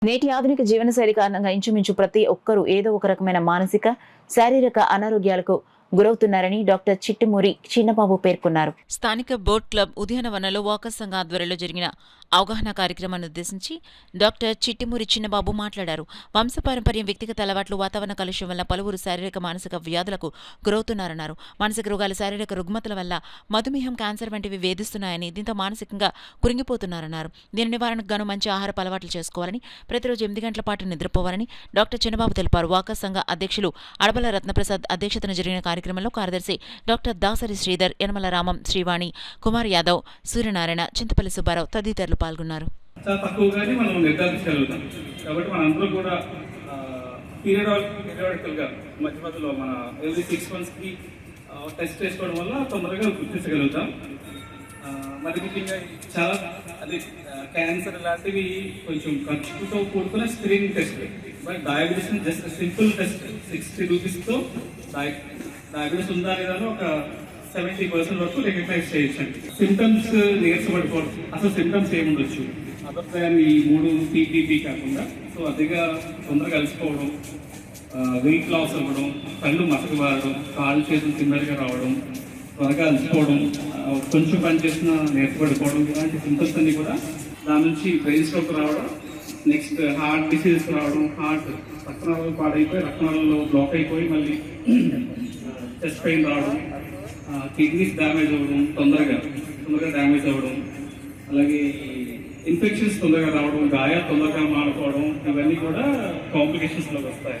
నేటి ఆధునిక జీవనశైలి కారణంగా ఇంచుమించు ప్రతి ఒక్కరూ ఏదో ఒక రకమైన మానసిక, శారీరక అనారోగ్యాలకు గురవుతున్నారని డాక్టర్ చిట్టిమూరి చిన్నబాబు పేర్కొన్నారు. స్థానిక బోట్ క్లబ్ ఉద్యానవనంలో వాకర్స్ సంఘ ఆధ్వర్యంలో జరిగిన అవగాహన కార్యక్రమాన్ని ఉద్దేశించి డాక్టర్ చిట్టిమూరి చిన్నబాబు మాట్లాడారు. వంశపారంపర్యం, వ్యక్తిగత అలవాట్లు, వాతావరణ కాలుష్యం వల్ల పలువురు శారీరక, మానసిక వ్యాధులకు గురవుతున్నారన్నారు. మానసిక రోగాలు, శారీరక రుగ్మతల వల్ల మధుమేహం, క్యాన్సర్ వంటివి వేధిస్తున్నాయని, దీంతో మానసికంగా కురింగిపోతున్నారన్నారు. దీని నివారణకు గాను మంచి ఆహారపు అలవాట్లు చేసుకోవాలని, ప్రతిరోజు 8 గంటల పాటు నిద్రపోవాలని డాక్టర్ చిన్నబాబు తెలిపారు. వాకర్స్ సంఘ అధ్యక్షులు అడబల రత్నప్రసాద్ అధ్యక్షతన జరిగిన కార్యక్రమంలో కార్యదర్శి డాక్టర్ దాసరి శ్రీధర్, యనమల రామం, శ్రీవాణి, కుమార్ యాదవ్, సూర్యనారాయణ, చింతపల్లి సుబ్బారావు తదితరులు పాల్గొన్నారు. చాలా తక్కువగానే మనం నిర్ధారించగలుగుతాం. కాబట్టి మనందరూ కూడా పీరియాడికల్గా మధ్య మధ్యలో మన ఎవ్రీ 6 monthsకి టెస్ట్ చేసుకోవడం వల్ల తొందరగా గుర్తించగలుగుతాం. మరి ముఖ్యంగా చాలా అది క్యాన్సర్ లాంటివి కొంచెం ఖర్చుతో కూడుకున్న screening test. But diabetes just simple test 60 రూపీస్తో డయాబెటీస్ ఉందా లేదా ఒక 70% వరకు రికగ్నైజ్ చేయొచ్చండి. సిమ్టమ్స్ నీరసపడిపోవడం, అసలు సిమ్టమ్స్ ఏముండొచ్చు అదర్ దాన్ ఈ 3 టీటీపీ కాకుండా. సో అదిగా తొందరగా అలసిపోవడం, వెయిట్ లాస్ అవ్వడం, కళ్ళు మసకబారడం, కాళ్ళు చేతులు కిందగా రావడం, త్వరగా అలసిపోవడం, కొంచెం పని చేసిన నీరసపడిపోవడం, ఇలాంటి సిమ్టమ్స్ అన్ని కూడా దాని నుంచి బ్రెయిన్ స్ట్రోక్ రావడం, నెక్స్ట్ హార్ట్ డిసీజెస్ రావడం, హార్ట్ రక్తనాళాలు పాడైపోయి రక్తనాళాలు బ్లాక్ అయిపోయి మళ్ళీ చెస్ట్ పెయిన్ రావడం, కిడ్నీస్ డ్యామేజ్ అవ్వడం, తొందరగా డ్యామేజ్ అవ్వడం, అలాగే ఇన్ఫెక్షన్స్ తొందరగా రావడం, గాయాలు తొందరగా మాడిపోవడం, ఇవన్నీ కూడా కాంప్లికేషన్స్లోకి వస్తాయి.